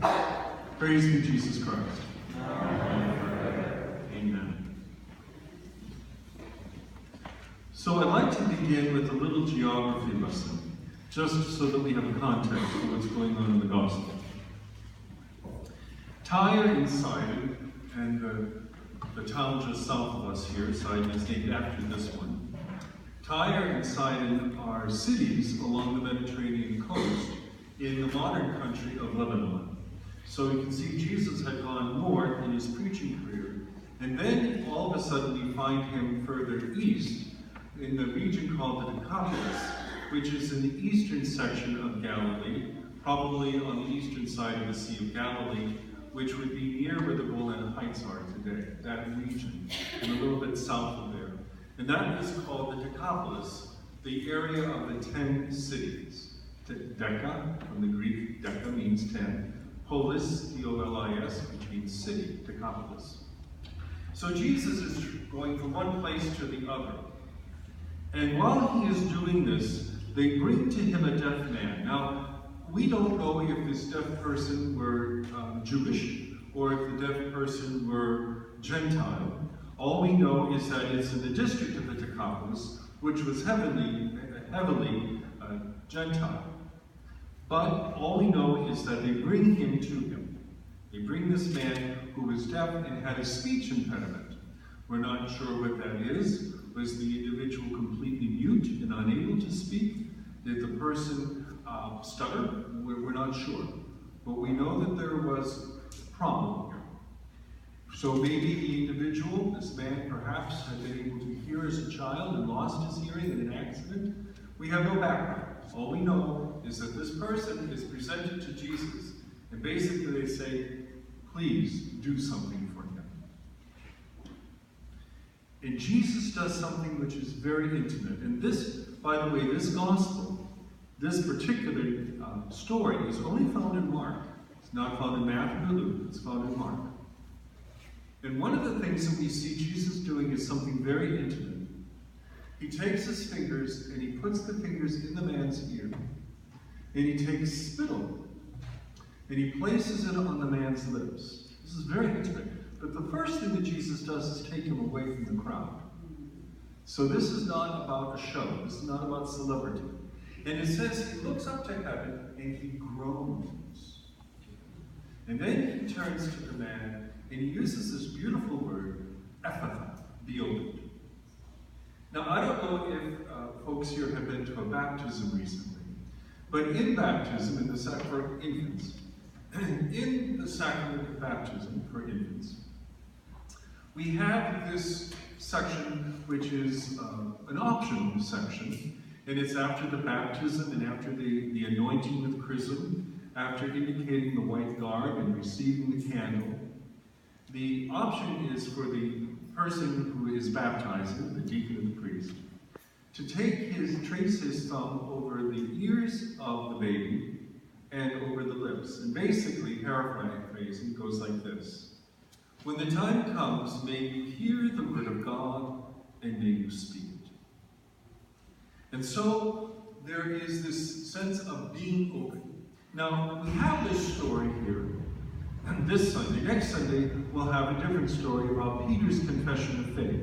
Praise be Jesus Christ. Amen. So I'd like to begin with a little geography lesson, just so that we have a context for what's going on in the Gospel. Tyre and Sidon, and the town just south of us here, Sidon is named after this one. Tyre and Sidon are cities along the Mediterranean coast in the modern country of Lebanon. So you can see Jesus had gone north in his preaching career, and then all of a sudden we find him further east in the region called the Decapolis, which is in the eastern section of Galilee, probably on the eastern side of the Sea of Galilee, which would be near where the Golan Heights are today, that region, and a little bit south of there. And that is called the Decapolis, the area of the 10 cities. Deca, from the Greek, deca means 10. Polis, P-O-L-I-S, which means city, Decapolis. So Jesus is going from one place to the other. And while he is doing this, they bring to him a deaf man. Now, we don't know if this deaf person were Jewish or if the deaf person were Gentile. All we know is that it's in the district of the Decapolis, which was heavily Gentile. But all we know is that they bring him to him. They bring this man who was deaf and had a speech impediment. We're not sure what that is. Was the individual completely mute and unable to speak? Did the person stutter? We're not sure. But we know that there was a problem here. So maybe the individual, this man perhaps, had been able to hear as a child and lost his hearing in an accident. We have no background. All we know is that this person is presented to Jesus, and basically they say, please do something for him. And Jesus does something which is very intimate. And this, by the way, this gospel, this particular story is only found in Mark. It's not found in Matthew or Luke, it's found in Mark. And one of the things that we see Jesus doing is something very intimate. He takes his fingers and he puts the fingers in the man's ear. And he takes spittle and he places it on the man's lips. This is very intimate. But the first thing that Jesus does is take him away from the crowd. So this is not about a show. This is not about celebrity. And it says he looks up to heaven and he groans. And then he turns to the man and he uses this beautiful word, Ephphatha, be opened. Now, I don't know if folks here have been to a baptism recently, but in baptism, for infants, in the sacrament of baptism for infants, we have this section which is an optional section, and it's after the baptism and after the anointing with chrism, after indicating the white garb and receiving the candle. The option is for the person who is baptizing, the deacon or the priest, to trace his thumb over the ears of the baby and over the lips. And basically, paraphrasing, goes like this. When the time comes, may you hear the word of God and may you speak it. And so there is this sense of being open. Now, we have this story here. And this Sunday, next Sunday, we'll have a different story about Peter's confession of faith.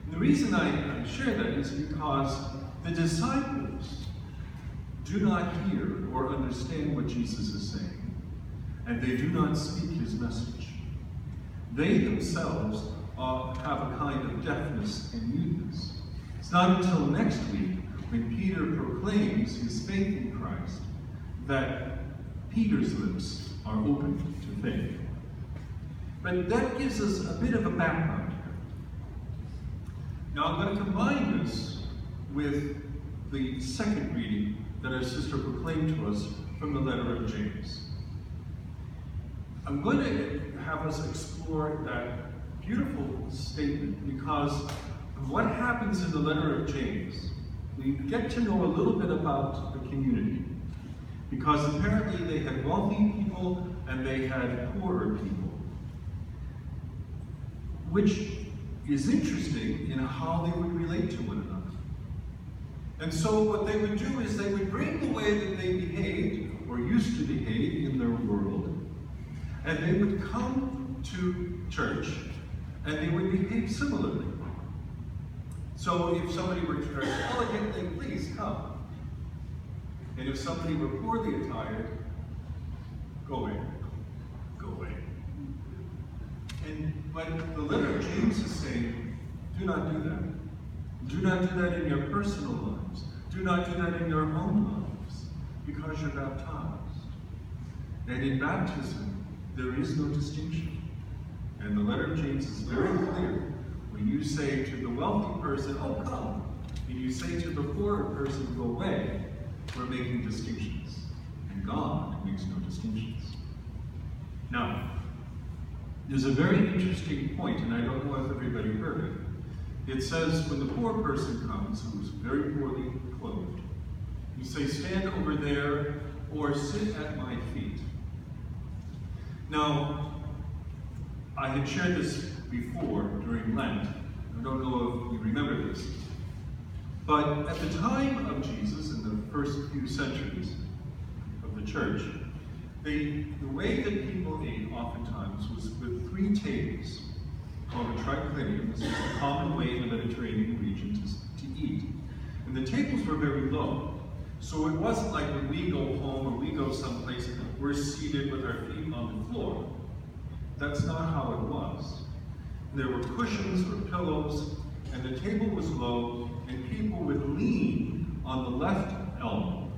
And the reason I share that is because the disciples do not hear or understand what Jesus is saying, and they do not speak his message. They themselves have a kind of deafness and muteness. It's not until next week, when Peter proclaims his faith in Christ, that Peter's lips are open to faith. But that gives us a bit of a background here. Now I'm going to combine this with the second reading that our sister proclaimed to us from the letter of James. I'm going to have us explore that beautiful statement because of what happens in the letter of James. We get to know a little bit about the community. Because apparently they had wealthy people and they had poorer people. Which is interesting in how they would relate to one another. And so what they would do is they would bring the way that they behaved, or used to behave in their world, And they would come to church, and they would behave similarly. So if somebody were dressed elegantly, please come. And if somebody were poorly attired, go away. Go away. But the letter of James is saying, do not do that. Do not do that in your personal lives. Do not do that in your home lives, because you're baptized. And in baptism, there is no distinction. And the letter of James is very clear. When you say to the wealthy person, oh, come, and you say to the poorer person, go away, we're making distinctions. And God makes no distinctions. Now, there's a very interesting point, and I don't know if everybody heard it. It says, when the poor person comes, who is very poorly clothed, you say, stand over there, or sit at my feet. Now, I had shared this before during Lent. I don't know if you remember this. But at the time of Jesus, in the first few centuries of the church, the way that people ate oftentimes was with 3 tables, called a triclinium. This is a common way in the Mediterranean region to eat. And the tables were very low. So it wasn't like when we go home or we go someplace, we're seated with our feet on the floor. That's not how it was. There were cushions or pillows, and the table was low, and people would lean on the left elbow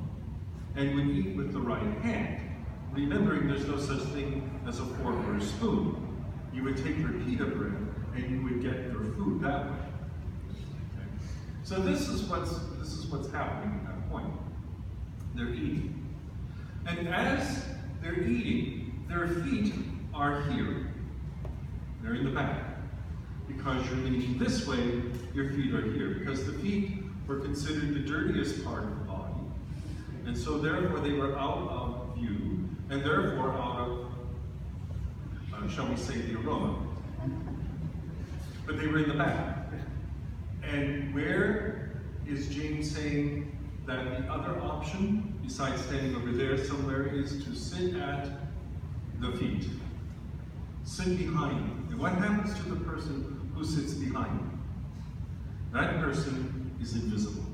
and would eat with the right hand. Remembering there's no such thing as a fork or a spoon. You would take your pita bread and you would get your food that way. Okay? So this is what's happening at that point. They're eating. And as they're eating, their feet are here. They're in the back. Because you're leaning this way, your feet are here. Because the feet were considered the dirtiest part of the body. And so therefore they were out of view, and therefore out of, shall we say, the aroma. But they were in the back. And where is James saying that the other option, besides standing over there somewhere, is to sit at the feet? Sit behind. And what happens to the person who sits behind? That person is invisible.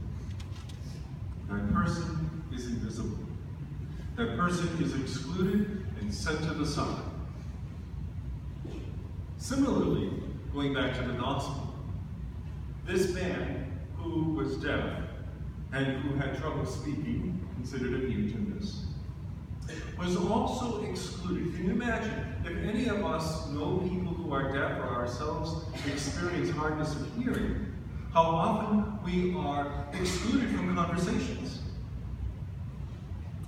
That person is invisible. That person is excluded and set to the side. Similarly, going back to the gospel, this man who was deaf and who had trouble speaking, considered a mute in this, was also excluded. Can you imagine if any of us know people who are deaf or ourselves experience hardness of hearing, how often we are excluded from conversations?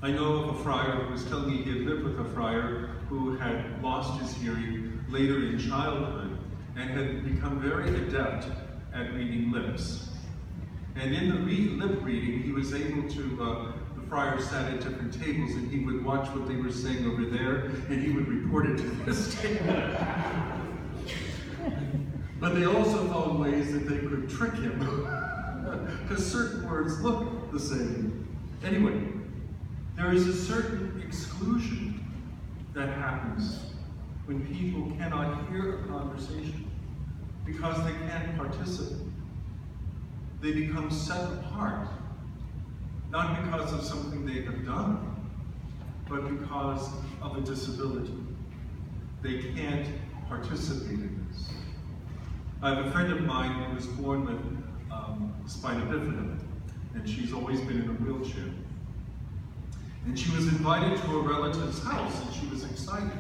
I know of a friar who was telling me he had lived with a friar who had lost his hearing later in childhood and had become very adept at reading lips. And in the lip reading, he was able to, the friar sat at different tables and he would watch what they were saying over there and he would report it to this table. But they also found ways that they could trick him because certain words look the same. Anyway, there is a certain exclusion that happens when people cannot hear a conversation because they can't participate. They become set apart, not because of something they have done, but because of a disability. They can't participate in this. I have a friend of mine who was born with spina bifida, and she's always been in a wheelchair. And she was invited to a relative's house, and she was excited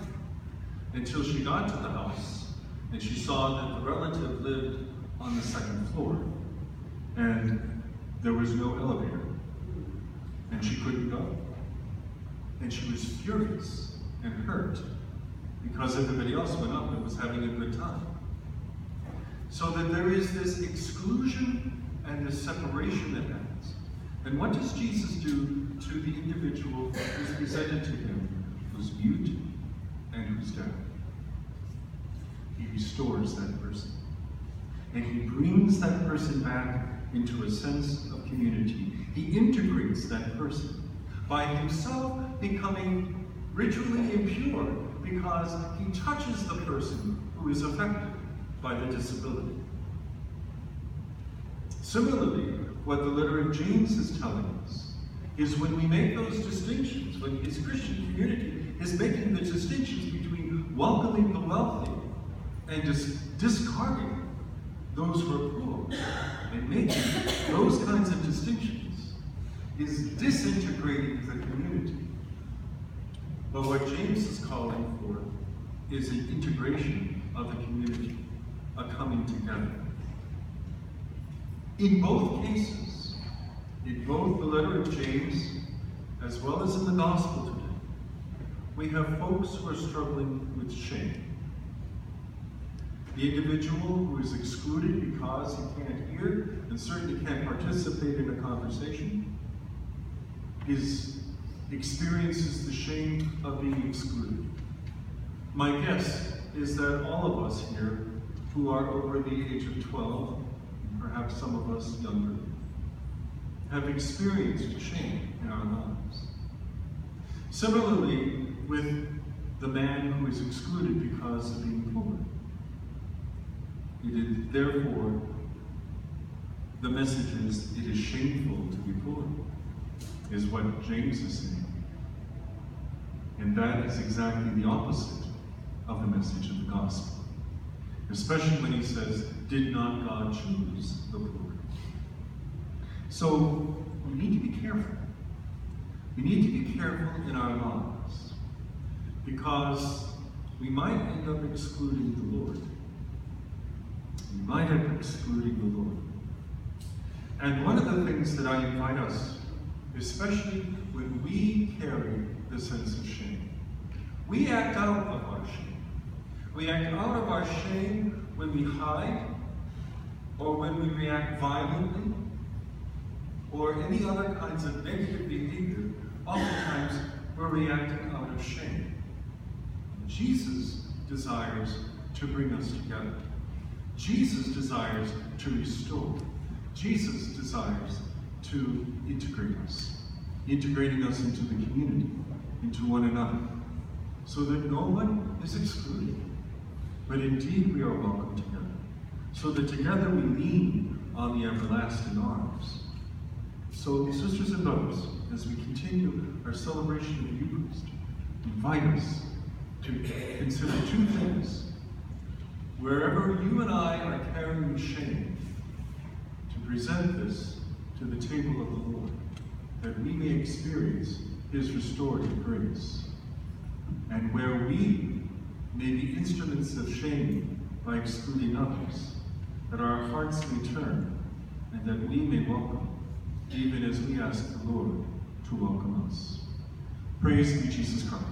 until she got to the house, and she saw that the relative lived on the 2nd floor, and there was no elevator, and she couldn't go. And she was furious and hurt because everybody else went up and was having a good time. So that there is this exclusion and this separation that happens. And what does Jesus do to the individual who's presented to him, who's mute and who's deaf? He restores that person. And he brings that person back into a sense of community. He integrates that person by himself becoming ritually impure because he touches the person who is affected by the disability. Similarly, what the letter of James is telling us is when we make those distinctions, when his Christian community is making the distinctions between welcoming the wealthy and discarding those who are poor, and making those kinds of distinctions, is disintegrating the community. But what James is calling for is an integration of the community, a coming together. In both cases, in both the letter of James as well as in the gospel today, we have folks who are struggling with shame. The individual who is excluded because he can't hear and certainly can't participate in a conversation experiences the shame of being excluded. My guess is that all of us here who are over the age of 12, and perhaps some of us younger, have experienced shame in our lives. Similarly, with the man who is excluded because of being poor. It is, therefore, the message is, it is shameful to be poor, is what James is saying. And that is exactly the opposite of the message of the gospel. Especially when he says, did not God choose the poor? So, we need to be careful. We need to be careful in our lives, because we might end up excluding the Lord. We might end up excluding the Lord. And one of the things that I invite us, especially when we carry the sense of shame, we act out of our shame. We act out of our shame when we hide, or when we react violently, or any other kinds of negative behavior. Oftentimes, we're reacting out of shame. Jesus desires to bring us together. Jesus desires to restore. Jesus desires to integrate us, integrating us into the community, into one another, so that no one is excluded, but indeed we are welcome together, so that together we lean on the everlasting arms. So, sisters and brothers, as we continue our celebration of the Eucharist, invite us to consider two things. Wherever you and I are carrying shame, to present this to the table of the Lord, that we may experience his restorative grace. And where we may be instruments of shame by excluding others, that our hearts may turn, and that we may welcome, even as we ask the Lord to welcome us. Praise be Jesus Christ.